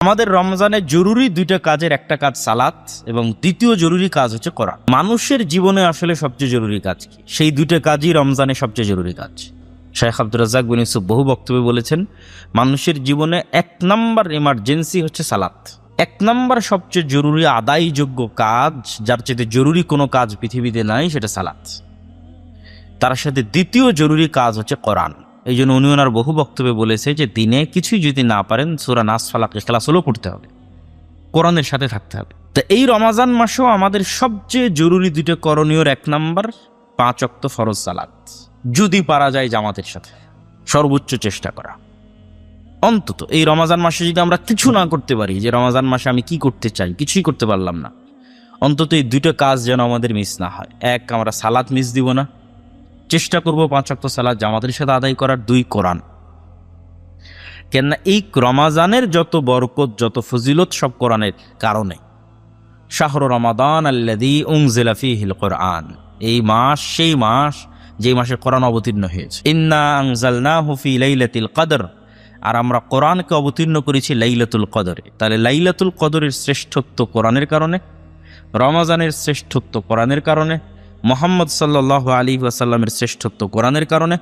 আমাদের রমজানে জরুরি দুইটা কাজের একটা কাজ সালাত এবং দ্বিতীয় জরুরি কাজ হচ্ছে কোরআন। মানুষের জীবনে আসলে সবচেয়ে জরুরি কাজ কি? সেই দুইটা কাজই রমজানে সবচেয়ে জরুরি কাজ। শেখ আব্দুর রাজ্জাক বিন ইউসুফ বহু বক্তব্যে বলেছেন, মানুষের জীবনে 1 নম্বর এমার্জেন্সি হচ্ছে সালাত। 1 নম্বর সবচেয়ে জরুরি আদায়যোগ্য কাজ, যার চেয়ে জরুরি কোনো কাজ পৃথিবীতে নাই, সেটা সালাত। তার সাথে দ্বিতীয় জরুরি কাজ হচ্ছে কোরআন। এই জন্য উনি ওনার বহু বক্তব্যে বলেছে যে দিনে কিছুই যদি না পারেন সূরা নাস, ফালাক, ইখলাস হলেও পড়তে হবে, কোরআনের সাথে থাকতে হবে। তো এই রমাজান মাসেও আমাদের সবচেয়ে জরুরি দুটো করণীয়, 1 নম্বর 5 ওয়াক্ত ফরজ সালাত, যদি পারা যায় জামাতের সাথে সর্বোচ্চ চেষ্টা করা। অন্তত এই রমাজান মাসে যদি আমরা কিছু না করতে পারি, যে রমাজান মাসে আমি কি করতে চাই কিছুই করতে পারলাম না, অন্তত এই দুটো কাজ যেন আমাদের মিস না হয়। 1, আমরা সালাত মিস দিব না, চেষ্টা করব 5 ওয়াক্ত সালাত জামাতের সাথে আদায় করার। 2, কোরআন। কেননা এই রমাজানের যত বরকত, যত ফজিলত সব কোরআনের কারণে। শাহরু রমাদান আল্লাযী উনজিলা ফীহিল কোরআন, এই মাস সেই মাস যে মাসে কোরআন অবতীর্ণ হয়েছে। ইন্না আনজালনাহু ফী লাইলাতিল কদর, আর আমরা কোরআনকে অবতীর্ণ করেছি লাইলাতুল কদরে। তাহলে লাইলাতুল কদরের শ্রেষ্ঠত্ব কোরআনের কারণে, রমাজানের শ্রেষ্ঠত্ব কোরআনের কারণে, মুহাম্মদ সাল্লাল্লাহু আলাইহি ওয়াসাল্লামের শ্রেষ্ঠত্ব কোরআনের কারণে,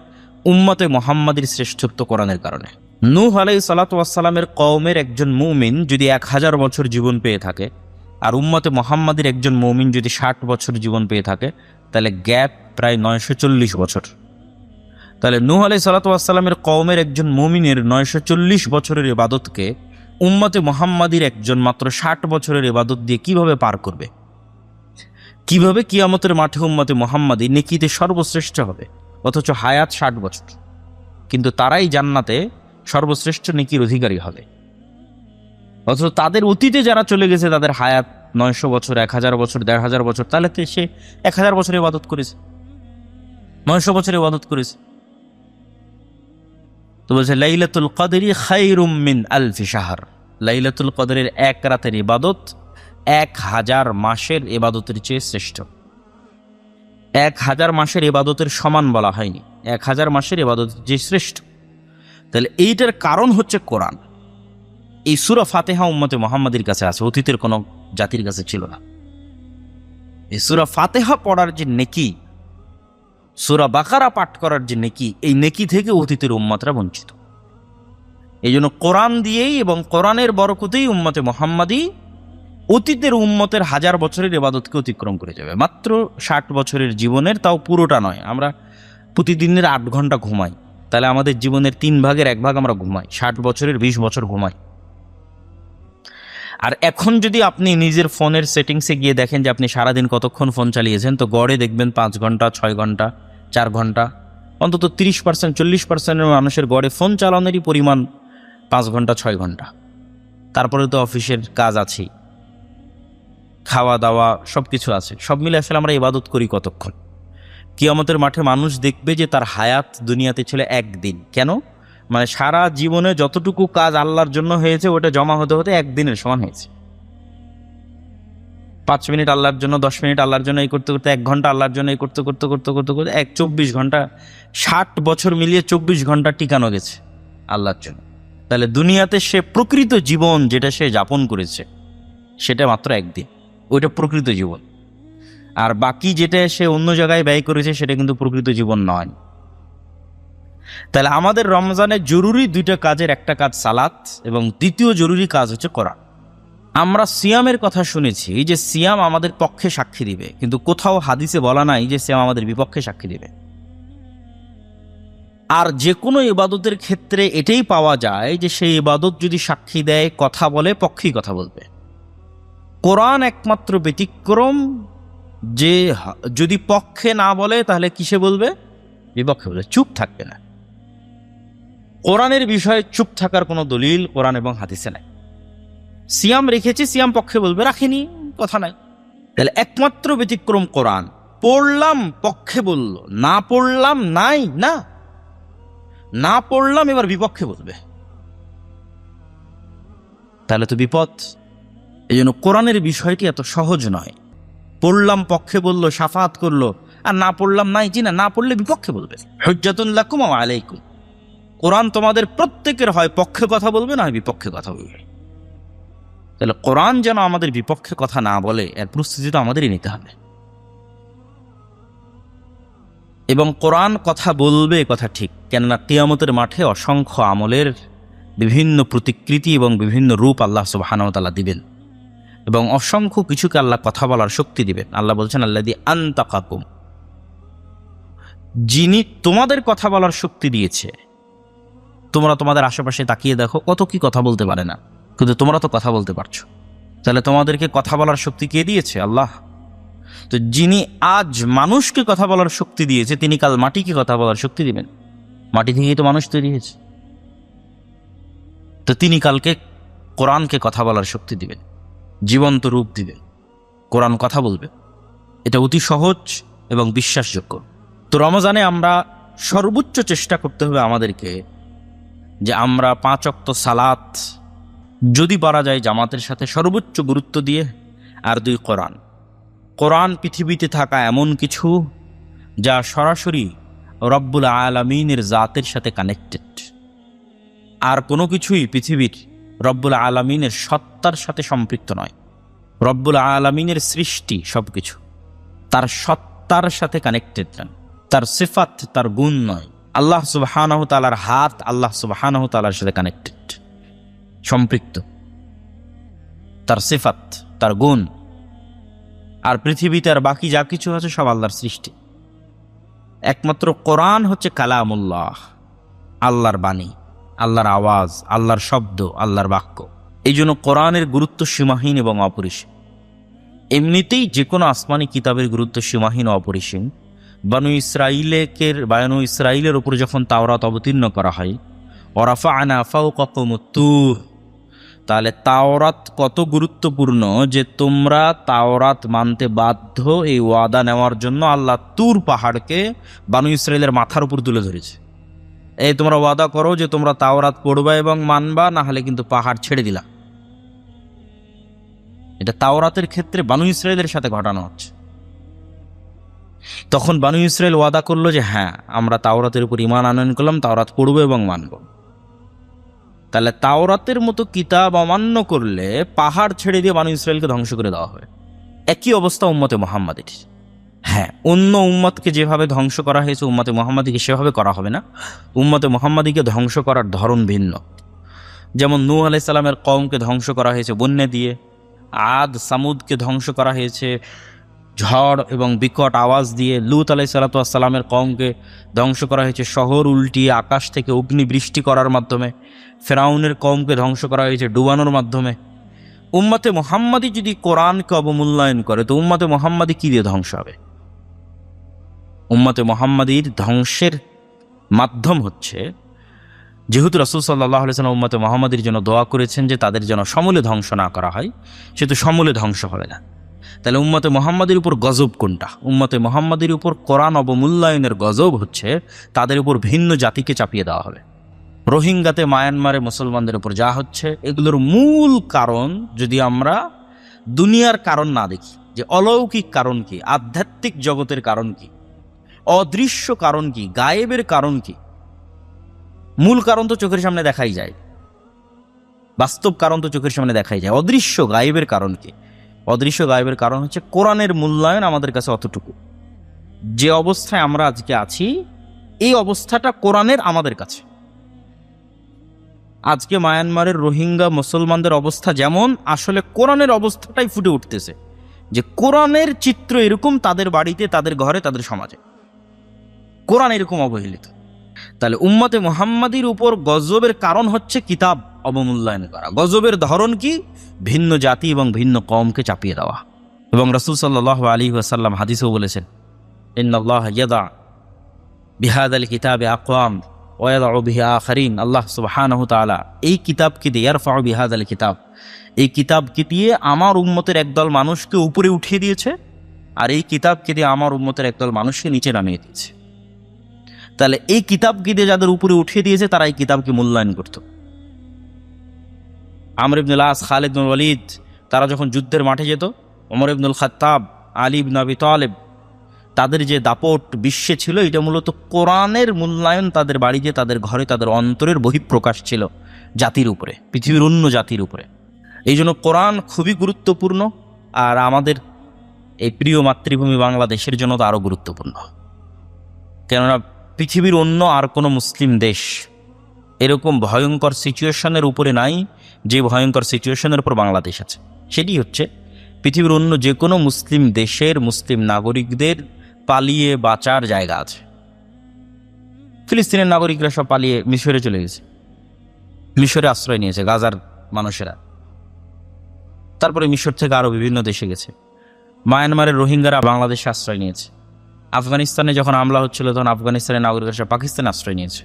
উম্মতে মুহাম্মাদের শ্রেষ্ঠত্ব কোরআনের কারণে। নূহ আলাইহিস সালাতু ওয়াস সালামের কওমের একজন মুমিন যদি 1000 বছর জীবন পেয়ে থাকে, আর উম্মতে মুহাম্মাদের একজন মুমিন যদি 60 বছর জীবন পেয়ে থাকে, তাহলে গ্যাপ প্রায় 940 বছর। তাহলে নূহ আলাইহিস সালাতু ওয়াস সালামের কওমের একজন মুমিনের 940 বছরের ইবাদতকে উম্মতে মুহাম্মাদের একজন মাত্র 60 বছরের ইবাদত দিয়ে কিভাবে পার করবে? কিভাবে কিয়ামতের মাঠে উম্মতে মুহাম্মাদি নেকিতে সর্বশ্রেষ্ঠ হবে, অথচ হায়াত 60 বছর, কিন্তু তারাই জান্নাতে সর্বশ্রেষ্ঠ নেকির অধিকারী হবে। অথচ তাদের অতীতে যারা চলে গেছে তাদের হায়াত 900 বছর, 1000 বছর, 1500 বছর, তাহলে তো সে 1000 বছর ইবাদত করেছে, 900 বছর ইবাদত করেছে। তো বলছে লাইলাতুল কদরি খায়রুম মিন আলফি শাহর, লাইলাতুল কদরের 1 রাতের ইবাদত 1000 মাসের ইবাদতের চেয়ে শ্রেষ্ঠ। 1000 মাসের ইবাদতের সমান বলা হয়নি, 1000 মাসের ইবাদতের চেয়ে শ্রেষ্ঠ। তাহলে এইটার কারণ হচ্ছে কোরআন। এই সূরা ফাতিহা উম্মতে মুহাম্মাদের কাছে আছে, অতীতের কোনো জাতির কাছে ছিল না। এই সূরা ফাতিহা পড়ার যে নেকি, সূরা বাকারা পাঠ করার যে নেকি, এই নেকি থেকে অতীতের উম্মতরা বঞ্চিত। এই জন্য কোরআন দিয়েই এবং কোরআনের বরকতেই উম্মতে মুহাম্মাদি অতীতের উম্মতের 1000 বছরের ইবাদতকে অতিক্রম করে যাবে মাত্র 60 বছরের জীবনের, তাও পুরোটা নয়। আমরা প্রতিদিনের 8 ঘন্টা ঘুমাই, তাহলে আমাদের জীবনের 3 ভাগের 1 ভাগ আমরা ঘুমাই, 60 বছরের 20 বছর ঘুমাই। আর এখন যদি আপনি নিজের ফোনের সেটিংসে গিয়ে দেখেন যে আপনি সারাদিন কতক্ষণ ফোন চালিয়েছেন, তো গড়ে দেখবেন 5 ঘন্টা, 6 ঘন্টা, 4 ঘন্টা, অন্তত 30%, 40% মানুষের গড়ে ফোন চালানোরই পরিমাণ 5 ঘন্টা, 6 ঘন্টা। তারপরে তো অফিসের কাজ আছে, খাওয়া দাওয়া সব কিছু আছে, সব মিলে আসলে আমরা ইবাদত করি কতক্ষণ? কিয়ামতের মাঠে মানুষ দেখবে যে তার হায়াত দুনিয়াতে ছিল 1 দিন। কেন? মানে সারা জীবনে যতটুকু কাজ আল্লাহর জন্য হয়েছে ওটা জমা হতে হতে 1 দিনের সমান হয়েছে। 5 মিনিট আল্লাহর জন্য, 10 মিনিট আল্লাহর জন্য এই করতে করতে, 1 ঘন্টা আল্লাহর জন্য এই করতে করতে করতে করতে করতে 24 ঘন্টা, 60 বছর মিলিয়ে 24 ঘন্টা টিকানো গেছে আল্লাহর জন্য। তাহলে দুনিয়াতে সে প্রকৃত জীবন যেটা সে যাপন করেছে সেটা মাত্র 1 দিন, ওইটা প্রকৃত জীবন। আর বাকি যেটা সে অন্য জায়গায় ব্যয় করেছে সেটা কিন্তু প্রকৃত জীবন নয়। তাহলে আমাদের রমজানের জরুরি দুইটা কাজের একটা কাজ সালাত এবং দ্বিতীয় জরুরি কাজ হচ্ছে কোরআন। আমরা সিয়ামের কথা শুনেছি যে সিয়াম আমাদের পক্ষে সাক্ষী দিবে, কিন্তু কোথাও হাদিসে বলা নাই যে সিয়াম আমাদের বিপক্ষে সাক্ষী দিবে। আর যে কোনো ইবাদতের ক্ষেত্রে এটাই পাওয়া যায় যে সেই ইবাদত যদি সাক্ষী দেয়, কথা বলে, পক্ষেই কথা বলবে। কোরআন একমাত্র ব্যতিক্রম যে যদি পক্ষে না বলে তাহলে কিসে বলবে? বিপক্ষে বলবে, চুপ থাকবে না। কোরআনের বিষয়ে চুপ থাকার কোনো দলিল কোরআন এবং হাদিসে নাই। সিয়াম রেখেছি, সিয়াম পক্ষে বলবে, রাখেনি, কথা নাই। তাহলে একমাত্র ব্যতিক্রম কোরআন। পড়লাম পক্ষে বলল, না পড়লাম নাই, না পড়লাম এবার বিপক্ষে বলবে, তাহলে তো বিপদ। এই জন্য কোরআনের বিষয়টি এত সহজ নয়। পড়লাম পক্ষে বলল, শাফাত করলো, আর না পড়লাম নাই, জি না পড়লে বিপক্ষে বলবে। হুজ্জাতুন লাকুম ওয়া আলাইকুম, কোরআন তোমাদের প্রত্যেকের হয় পক্ষে কথা বলবে না বিপক্ষে কথা বলবে। তাহলে কোরআন যেন আমাদের বিপক্ষে কথা না বলে এর প্রস্তুতি তো আমাদেরই নিতে হবে। এবং কোরআন কথা বলবে, কথা ঠিক, কেননা কিয়ামতের মাঠে অসংখ্য আমলের বিভিন্ন প্রতিকৃতি এবং বিভিন্ন রূপ আল্লাহ সুবহানাহু ওয়া তাআলা দিবেন, এবং অসংখ্য কিছুকে আল্লাহ কথা বলার শক্তি দিবেন। আল্লাহ বলছেন আল্লাযী আনতাকাকুম, যিনি তোমাদের কথা বলার শক্তি দিয়েছে। তোমরা তোমাদের আশেপাশে তাকিয়ে দেখো, কত কি কথা বলতে পারে না, কিন্তু তোমরা তো কথা বলতে পারছো। তাহলে তোমাদেরকে কথা বলার শক্তি কে দিয়েছে? আল্লাহ। তো যিনি আজ মানুষকে কথা বলার শক্তি দিয়েছে, তিনি কাল মাটিকে কথা বলার শক্তি দিবেন। মাটি থেকেই তো মানুষ তৈরি হয়েছে। তো তিনি কালকে কোরআনকে কথা বলার শক্তি দিবেন, জীবন্ত রূপ দিবেন, কোরআন কথা বলবে। এটা অতি সহজ এবং বিশ্বাসযোগ্য। তো রমজানে আমরা সর্বোচ্চ চেষ্টা করতে হবে আমাদেরকে যে আমরা 5 ওয়াক্ত সালাত যদি পারা যায় জামাতের সাথে সর্বোচ্চ গুরুত্ব দিয়ে, আর 2 কোরআন। কোরআন পৃথিবীতে থাকা এমন কিছু যা সরাসরি রব্বুল আলামিনের জাতের সাথে কানেক্টেড। আর কোনো কিছুই পৃথিবীর রব্বুল আলামিনের সত্তার সাথে সম্পৃক্ত নয়। রব্বুল আলামিনের সৃষ্টি সবকিছু তার সত্তার সাথে কানেক্টেড নয়, তার সিফাত, তার গুণ নয়। আল্লাহ সুবহানাহু ওয়া তাআলার হাত আল্লাহ সুবহানাহু ওয়া তাআলার সাথে কানেক্টেড, সম্পৃক্ত, তার সিফাত, তার গুণ। আর পৃথিবীতে আর বাকি যা কিছু আছে সব আল্লাহর সৃষ্টি। একমাত্র কোরআন হচ্ছে কালামুল্লাহ, আল্লাহর বাণী, আল্লাহর আওয়াজ, আল্লাহর শব্দ, আল্লাহর বাক্য। এই জন্য কোরআনের গুরুত্ব সীমাহীন এবং অপরিসীম। এমনিতেই যে কোনো আসমানি কিতাবের গুরুত্ব সীমাহীন ও অপরিসীম। বানু ইসরাইলের উপর যখন তাওরাত অবতীর্ণ করা হয়, ওয়ারাফা'না ফাওকাকুমুত তুর, তাহলে তাওরাত কত গুরুত্বপূর্ণ যে তোমরা তাওরাত মানতে বাধ্য, এই ওয়াদা নেওয়ার জন্য আল্লাহ তুর পাহাড়কে বানু ইসরাইলের মাথার উপর তুলে ধরেছে। এই তোমরা ওয়াদা করো যে তোমরা তাওরাত পড়বা এবং মানবা, না হলে কিন্তু পাহাড় ছেড়ে দিলা। এটা তাওরাতের ক্ষেত্রে বানু ইসরাইলের সাথে ঘটানো হচ্ছে। তখন বানু ইসরাইল ওয়াদা করলো যে হ্যাঁ, আমরা তাওরাতের উপর ঈমান আনয়ন করলাম, তাওরাত পড়বো এবং মানব। তাহলে তাওরাতের মতো কিতাব অমান্য করলে পাহাড় ছেড়ে দিয়ে বানু ইসরাইলকে ধ্বংস করে দেওয়া হবে। একই অবস্থা উম্মতে মুহাম্মাদের। হ্যাঁ, অন্য উম্মতকে যেভাবে ধ্বংস করা হয়েছে উম্মতে মুহাম্মাদিকে সেভাবে করা হবে না। উম্মতে মুহাম্মাদিকে ধ্বংস করার ধরন ভিন্ন। যেমন নূহ আলাইহিস সালামের কওমকে ধ্বংস করা হয়েছে বন্যা দিয়ে, আদ সামুদকে ধ্বংস করা হয়েছে ঝড় এবং বিকট আওয়াজ দিয়ে, লূত আলাইহিস সালামের কওমকে ধ্বংস করা হয়েছে শহর উল্টিয়ে আকাশ থেকে অগ্নি বৃষ্টি করার মাধ্যমে, ফেরাউনের কওমকে ধ্বংস করা হয়েছে ডুবানোর মাধ্যমে। উম্মতে মুহাম্মাদি যদি কোরআনকে অবমূল্যায়ন করে তো উম্মতে মুহাম্মাদি কি দিয়ে ধ্বংস হবে? উম্মতে মুহাম্মাদির ধ্বংসের মাধ্যম হচ্ছে, যেহেতু রাসূল সাল্লাল্লাহু আলাইহি ওয়াসাল্লাম উম্মতে মুহাম্মাদির জন্য দোয়া করেছেন যে তাদের যেন সমূলে ধ্বংস না করা হয়, সেহেতু সমূলে ধ্বংস হবে না। তাহলে উম্মতে মুহাম্মাদির উপর গজব কোনটা? উম্মতে মুহাম্মাদির উপর কোরআন অবমূল্যায়নের গজব হচ্ছে তাদের উপর ভিন্ন জাতিকে চাপিয়ে দেওয়া হবে। রোহিঙ্গাতে মায়ানমারে মুসলমানদের উপর যা হচ্ছে, এগুলোর মূল কারণ যদি আমরা দুনিয়ার কারণ না দেখি, যে অলৌকিক কারণ কি, আধ্যাত্মিক জগতের কারণ কি, অদৃশ্য কারণ কি, গায়েবের কারণ কি, মূল কারণ তো চোখের সামনে দেখাই যায়, বাস্তব কারণ তো চোখের সামনে দেখাই যায়। অদৃশ্য গায়েবের কারণ কি? অদৃশ্য গায়েবের কারণ হচ্ছে কোরআনের মূল্যায়ন আমাদের কাছে অতটুকু। যে অবস্থায় আমরা আজকে আছি, এই অবস্থাটা কোরআনের আমাদের কাছে। আজকে মায়ানমারের রোহিঙ্গা মুসলমানদের অবস্থা যেমন, আসলে কোরআনের অবস্থাটাই ফুটে উঠতেছে যে কোরআনের চিত্র এরকম তাদের বাড়িতে, তাদের ঘরে, তাদের সমাজে কোরআন এরকম অবহেলিত। তাহলে উম্মতে মুহাম্মাদির উপর গজবের কারণ হচ্ছে কিতাব অবমূল্যায়ন করা। গজবের ধরন কি? ভিন্ন জাতি এবং ভিন্ন কওমকে চাপিয়ে দেওয়া। এবং রাসূল সাল্লাল্লাহু আলাইহি ওয়াসাল্লাম হাদিসেও বলেছেন, ইন্নাল্লাহা ইয়াদা বিহাদাল কিতাবে আকওয়াম ওয়া ইয়াদউ বিহি আখারিন। আল্লাহ সুবহানাহু ওয়া তাআলা এই কিতাবকে দিয়ে, ইয়ারফাউ বিহাদাল কিতাব, এই কিতাবকে দিয়ে আমার উম্মতের একদল মানুষকে উপরে উঠিয়ে দিয়েছে, আর এই কিতাবকে দিয়ে আমার উম্মতের একদল মানুষকে নিচে নামিয়ে দিয়েছে। তাহলে এই কিতাবকে দিয়ে যাদের উপরে উঠিয়ে দিয়েছে তারা এই কিতাবকে মূল্যায়ন করত। আমর ইবনুল আস, খালিদ বিন ওয়ালিদ, তারা যখন যুদ্ধের মাঠে যেত, ওমর ইবনুল খাত্তাব, আলী ইবনে আবি তালেব, তাদের যে দাপট বিশ্বে ছিল, এটা মূলত কোরআনের মূল্যায়ন তাদের বাড়িতে, তাদের ঘরে, তাদের অন্তরের বহিঃপ্রকাশ ছিল জাতির উপরে, পৃথিবীর অন্য জাতির উপরে। এই জন্য কোরআন খুবই গুরুত্বপূর্ণ, আর আমাদের এই প্রিয় মাতৃভূমি বাংলাদেশের জন্য তো আরও গুরুত্বপূর্ণ। কেননা পৃথিবীর অন্য আর কোনো মুসলিম দেশ এরকম ভয়ঙ্কর সিচুয়েশনের উপরে নাই যে ভয়ঙ্কর সিচুয়েশনের উপর বাংলাদেশ আছে। সেটি হচ্ছে পৃথিবীর অন্য যে কোনো মুসলিম দেশের মুসলিম নাগরিকদের পালিয়ে বাঁচার জায়গা আছে। ফিলিস্তিনের নাগরিকরা সব পালিয়ে মিশরে চলে গেছে, মিশরে আশ্রয় নিয়েছে গাজার মানুষেরা। তারপরে মিশর থেকে আরও বিভিন্ন দেশে গেছে। মায়ানমারের রোহিঙ্গারা বাংলাদেশে আশ্রয় নিয়েছে। আফগানিস্তানে যখন হামলা হচ্ছিল তখন আফগানিস্তানের নাগরিকরা সব পাকিস্তানে আশ্রয় নিয়েছে।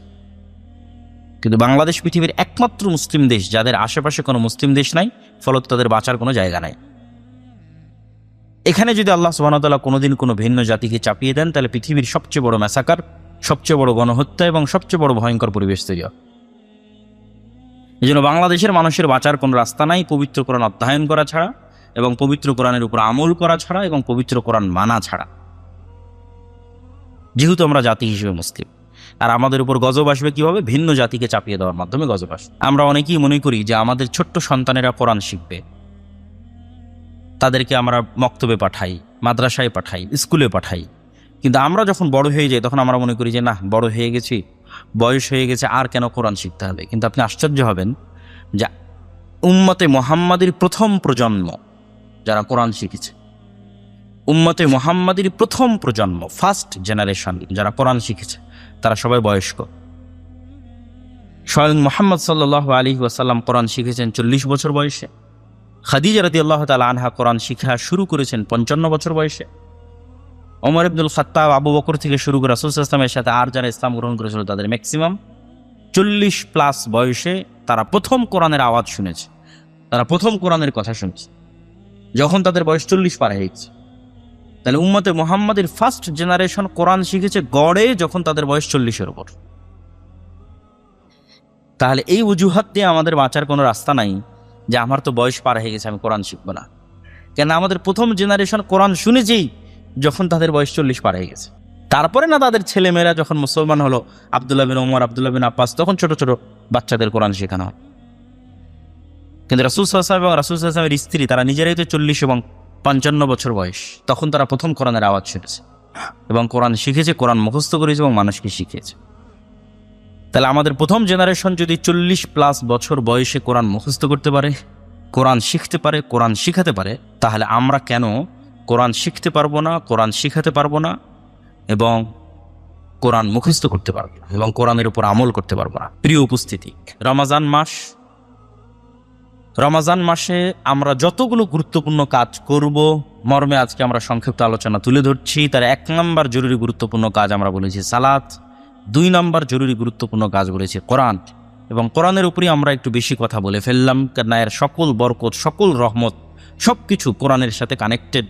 কিন্তু বাংলাদেশ পৃথিবীর একমাত্র মুসলিম দেশ যাদের আশেপাশে কোনো মুসলিম দেশ নাই, ফলত তাদের বাঁচার কোনো জায়গা নাই। এখানে যদি আল্লাহ সুবহানাহু ওয়া তাআলা কোনোদিন কোনো ভিন্ন জাতিকে চাপিয়ে দেন, তাহলে পৃথিবীর সবচেয়ে বড় ম্যাসাকার, সবচেয়ে বড় গণহত্যা এবং সবচেয়ে বড় ভয়ঙ্কর পরিবেশ তৈরি হয়। এই জন্য বাংলাদেশের মানুষের বাঁচার কোনো রাস্তা নাই পবিত্র কোরআন অধ্যয়ন করা ছাড়া, এবং পবিত্র কোরআনের উপর আমল করা ছাড়া, এবং পবিত্র কোরআন মানা ছাড়া। যেহেতু আমরা জাতি হিসেবে মুসলিম, আর আমাদের উপর গজব আসবে কীভাবে? ভিন্ন জাতিকে চাপিয়ে দেওয়ার মাধ্যমে গজব আসবে। আমরা অনেকেই মনে করি যে আমাদের ছোট্ট সন্তানেরা কোরআন শিখবে, তাদেরকে আমরা মক্তবে পাঠাই, মাদ্রাসায় পাঠাই, স্কুলে পাঠাই। কিন্তু আমরা যখন বড় হয়ে যাই তখন আমরা মনে করি যে না, বড় হয়ে গেছি, বয়স হয়ে গেছে, আর কেন কোরআন শিখতে হবে। কিন্তু আপনি আশ্চর্য হবেন যে উম্মতে মুহাম্মাদির প্রথম প্রজন্ম যারা কোরআন শিখেছে, উম্মতে মুহাম্মাদির প্রথম প্রজন্ম, ফার্স্ট জেনারেশন যারা কোরআন শিখেছে, তারা সবাই বয়স্ক। স্বয়ং মুহাম্মদ সাল্লাল্লাহু আলাইহি ওয়াসাল্লাম কোরআন শিখেছেন 40 বছর বয়সে। খাদিজা রাদিয়াল্লাহু তাআলা আনহা কোরআন শিক্ষা শুরু করেছেন 55 বছর বয়সে। ওমর ইবনুল খাত্তাব, আবু বকর থেকে শুরু করে রাসূল সাল্লাল্লাহু আলাইহি ওয়াসাল্লামের সাথে আর যারা ইসলাম গ্রহণ করেছিল তাদের ম্যাক্সিমাম 40+ বয়সে তারা প্রথম কোরআনের আওয়াজ শুনেছে, তারা প্রথম কোরআনের কথা শুনছে যখন তাদের বয়স 40 পার হয়ে গেছে। তাহলে উম্মতে মুহাম্মাদের ফার্স্ট জেনারেশন কোরআন শিখেছে গড়ে যখন তাদের বয়স 40-এর উপর। তাহলে এই অজুহাত দিয়ে আমাদের বাঁচার কোনো রাস্তা নাই যে আমার তো বয়স পার হয়ে গেছে, আমি কোরআন শিখবো না। কেন আমাদের প্রথম জেনারেশন কোরআন শুনেছেই যখন তাদের বয়স 40 পার হয়ে গেছে। তারপরে না তাদের ছেলেমেয়েরা যখন মুসলমান হলো, আব্দুল্লাহ বিন ওমর, আব্দুল্লাহ বিন আব্বাস, তখন ছোট ছোট বাচ্চাদের কোরআন শেখানো হয়। কিন্তু রাসূল সাল্লাল্লাহু আলাইহি ওয়াসাল্লাম এবং রাসূল সাল্লাল্লাহু আলাইহি ওয়াসাল্লামের স্ত্রী তারা নিজেরাই তো 40 এবং 55 বছর বয়স, তখন তারা প্রথম কোরআনের আওয়াজ শুনেছে এবং কোরআন শিখেছে, কোরআন মুখস্থ করেছে এবং মানুষকে শিখিয়েছে। তাহলে আমাদের প্রথম জেনারেশন যদি 40+ বছর বয়সে কোরআন মুখস্থ করতে পারে, কোরআন শিখতে পারে, কোরআন শিখাতে পারে, তাহলে আমরা কেন কোরআন শিখতে পারবো না, কোরআন শিখাতে পারবো না, এবং কোরআন মুখস্থ করতে পারবো না, এবং কোরআনের উপর আমল করতে পারবো না? প্রিয় উপস্থিতি, রমাজান মাসে আমরা যতগুলো গুরুত্বপূর্ণ কাজ করব মর্মে আজকে আমরা সংক্ষিপ্ত আলোচনা তুলে ধরছি। তার 1 নম্বর জরুরি গুরুত্বপূর্ণ কাজ আমরা বলেছি সালাত, 2 নম্বর জরুরি গুরুত্বপূর্ণ কাজ বলেছি কোরআন, এবং কোরআনের উপরই আমরা একটু বেশি কথা বলে ফেললাম, কেননা এর সকল বরকত, সকল রহমত, সব কিছু কোরআনের সাথে কানেক্টেড।